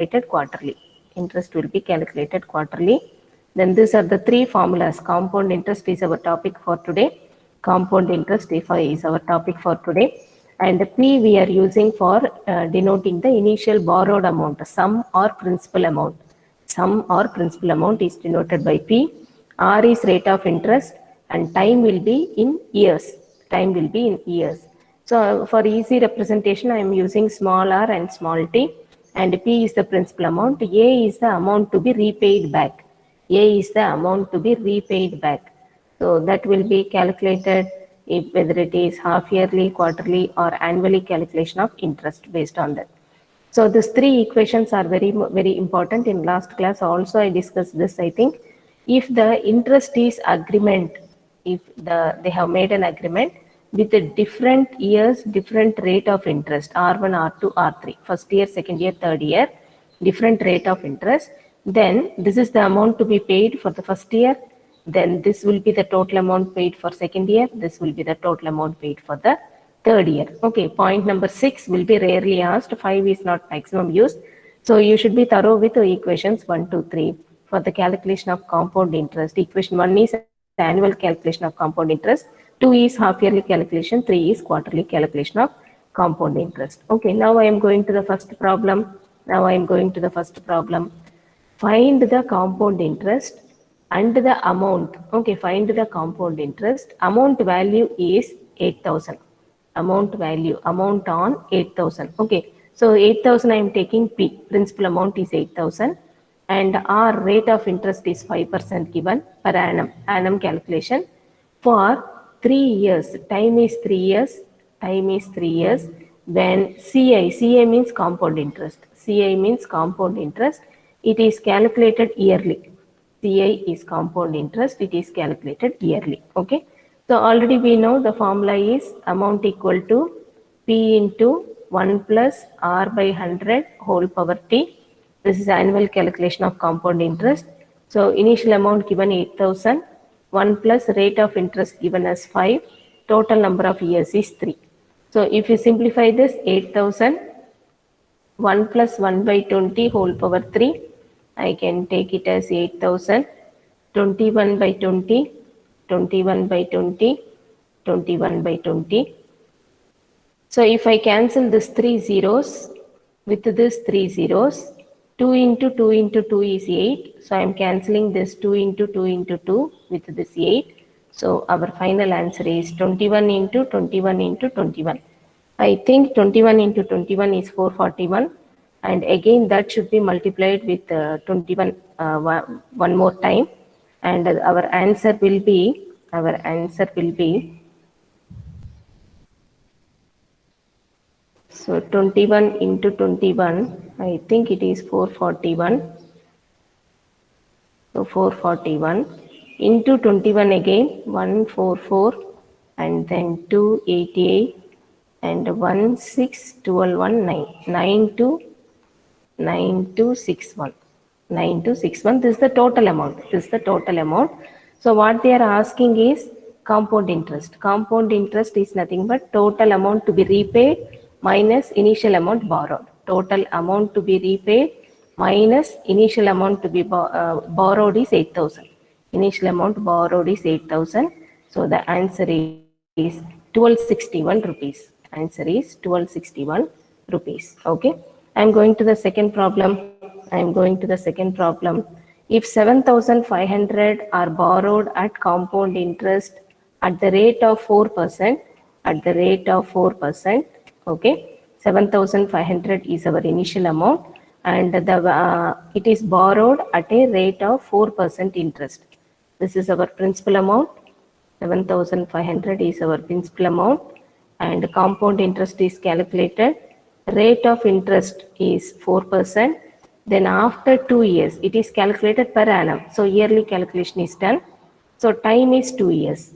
quarterly. Interest will be calculated quarterly. Then these are the three formulas. Compound interest is our topic for today. Compound interest is our topic for today. And P we are using for denoting the initial borrowed amount, sum or principal amount. Sum or principal amount is denoted by P. R is rate of interest and time will be in years. Time will be in years. So for easy representation, I am using small r and small t, and P is the principal amount. A is the amount to be repaid back. A is the amount to be repaid back. So that will be calculated if whether it is half yearly, quarterly or annually calculation of interest based on that. So these three equations are very important. In last class also I discussed this, I think. If the interest is agreement, if they have made an agreement with a different years, different rate of interest, R1, R2, R3, first year, second year, third year, different rate of interest, then this is the amount to be paid for the first year, then this will be the total amount paid for second year, this will be the total amount paid for the third year. Okay, point number 6 will be rarely asked, 5 is not maximum used. So you should be thorough with the equations 1, 2, 3 for the calculation of compound interest. Equation 1 is annual calculation of compound interest, 2 is half yearly calculation, 3 is quarterly calculation of compound interest. Okay, now I am going to the first problem. Find the compound interest and the amount. Okay, find the compound interest. Amount value is 8,000. Amount on 8,000. Okay, so 8,000 I am taking P. Principal amount is 8,000 and our rate of interest is 5% given per annum. Annum calculation for 3 years. Time is 3 years. When CI means compound interest. It is calculated yearly. CI is compound interest. It is calculated yearly. Okay. So already we know the formula is amount equal to P into 1 plus R by 100 whole power T. This is annual calculation of compound interest. So initial amount given 8,000, 1 plus rate of interest given as 5, total number of years is 3. So if you simplify this, 8,000, 1 plus 1 by 20 whole power 3, I can take it as 8,000, 21 by 20, 21 by 20, 21 by 20. So if I cancel this 3 zeros with this 3 zeros, 2 into 2 into 2 is 8. So I am cancelling this 2 into 2 into 2 with this 8. So our final answer is 21 into 21 into 21. I think 21 into 21 is 441. And again that should be multiplied with 21 one more time. And our answer will be so 21 into 21, I think it is 441. So 441 into 21 again, 144 and then 288 and 16219, 9261. 9261, this is the total amount. So what they are asking is compound interest. Compound interest is nothing but total amount to be repaid minus initial amount borrowed. Total amount to be repaid minus initial amount to be borrowed is 8,000. Initial amount borrowed is 8,000. So the answer is 1261 rupees. Answer is 1261 rupees. Okay. I am going to the second problem. If 7,500 are borrowed at compound interest at the rate of 4%, okay, 7,500 is our initial amount and it is borrowed at a rate of 4% interest. This is our principal amount. 7,500 is our principal amount and compound interest is calculated. Rate of interest is 4%. Then after 2 years, it is calculated per annum. So yearly calculation is done. So time is 2 years.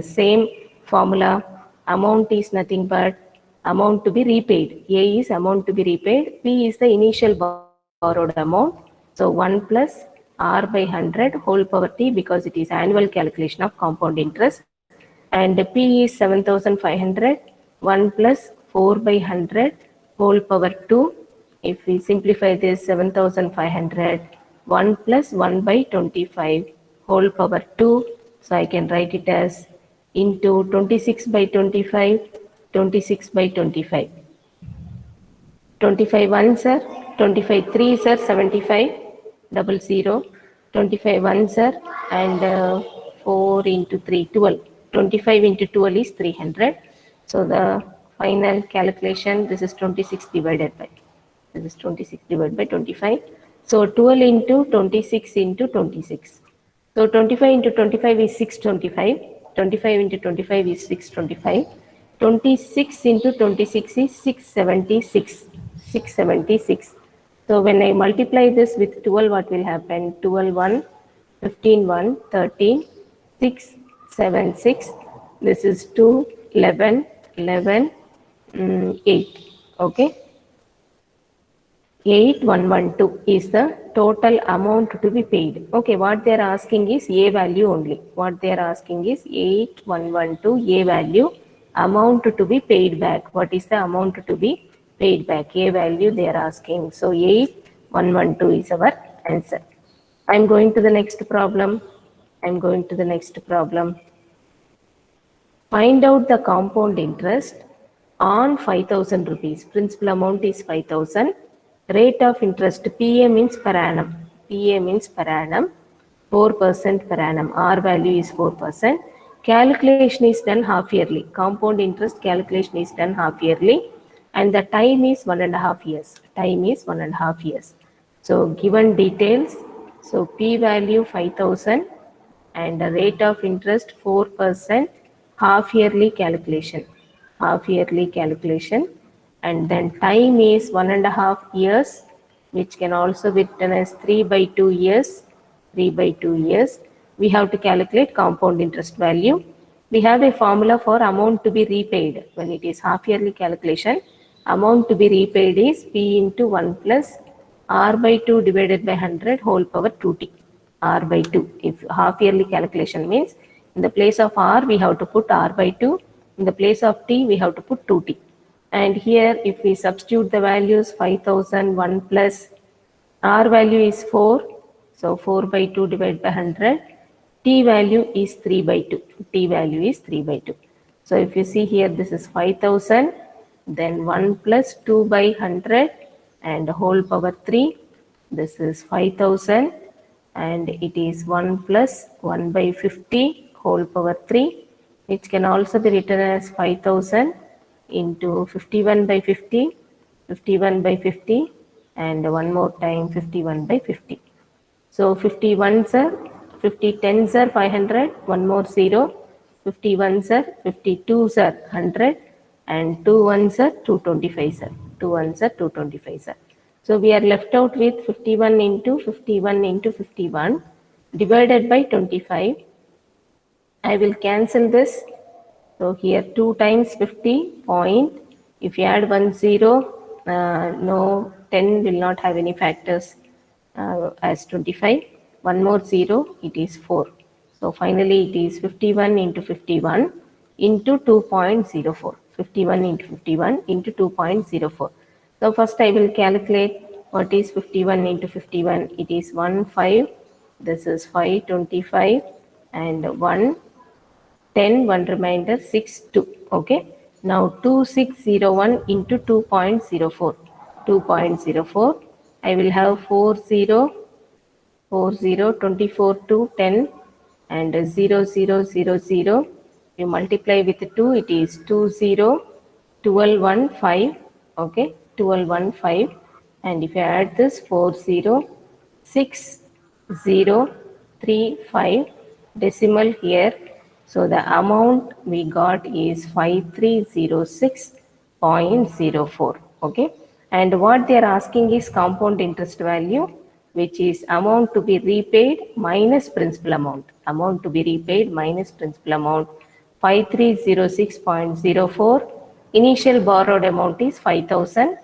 Same formula. Amount is nothing but amount to be repaid. A is amount to be repaid. P is the initial borrowed amount. So 1 plus R by 100 whole power T, because it is annual calculation of compound interest. And P is 7,500. 1 plus 4 by 100 whole power 2 If we simplify this, 7,500, 1 plus 1 by 25 whole power 2. So I can write it as into 26 by 25, 26 by 25. 25 ones are 25 threes are 75 double 0, 25 ones are and 4 into 3 12, 25 into 12 is 300. So the final calculation, this is 26 divided by, this is 26 divided by 25. So 12 into 26 into 26. So 25 into 25 is 625. 25 into 25 is 625. 26 into 26 is 676. 676. So when I multiply this with 12, what will happen? 12 1, 15 1, 13, 6, 7, 6. This is 2, 11, 11, 8. Okay. 8112 is the total amount to be paid. Okay, what they are asking is A value only. What they are asking is 8112 A value amount to be paid back. What is the amount to be paid back? A value they are asking. So 8112 is our answer. I am going to the next problem. Find out the compound interest on 5,000 rupees. Principal amount is 5,000. Rate of interest, PA means per annum. PA means per annum. 4% per annum. R value is 4%. Calculation is done half yearly. Compound interest calculation is done half yearly. And the time is 1.5 years. Time is 1.5 years. So given details. So P value 5,000 and the rate of interest 4%, half yearly calculation, and then time is 1.5 years, which can also be written as 3 by 2 years. We have to calculate compound interest value. We have a formula for amount to be repaid. When it is half yearly calculation, amount to be repaid is P into 1 plus R by 2 divided by 100 whole power 2t. R by 2. If half yearly calculation means in the place of R we have to put R by 2. In the place of T we have to put 2t. And here if we substitute the values 5,001 plus R value is 4. So 4 by 2 divided by 100. T value is 3 by 2. So if you see here this is 5,000. Then 1 plus 2 by 100 and whole power 3. This is 5,000. And it is 1 plus 1 by 50 whole power 3, which can also be written as 5,000 into 51 by 50, and one more time 51 by 50. So 50 ones are 50 tens are 500, one more 0, 50 ones are 52s are 100, and 2 ones are 225 sir. So we are left out with 51 into 51 divided by 25. I will cancel this. So here 2 times 50 point. If you add 1 0, no 10 will not have any factors as 25. One more 0, it is 4. So finally it is 51 into 51 into 2.04. 51 into 51 into 2.04. So first I will calculate what is 51 into 51. It is 1 5. This is 525 and 1 10, 1 remainder 6 2. Okay. Now 2601 into 2.04. 2.04. I will have 40 24 to 10 and 0000. You multiply with 2, it is 20 12 5. Okay, 12 5. And if you add this 40 6 0 3 5 decimal here. So the amount we got is 5306.04. Okay, and what they are asking is compound interest value, which is amount to be repaid minus principal amount. Amount to be repaid minus principal amount 5306.04. Initial borrowed amount is 5,000.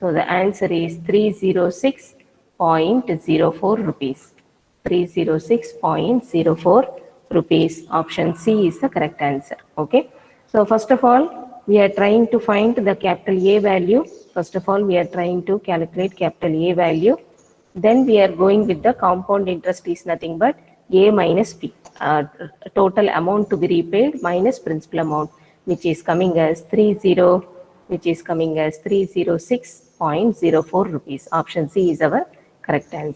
So the answer is 306.04 rupees. 306.04 rupees. Option C is the correct answer. Okay. So first of all, we are trying to find the capital A value. First of all, we are trying to calculate capital A value. Then we are going with the compound interest is nothing but A minus P. Total amount to be repaid minus principal amount, which is coming as 306.04 rupees. Option C is our correct answer.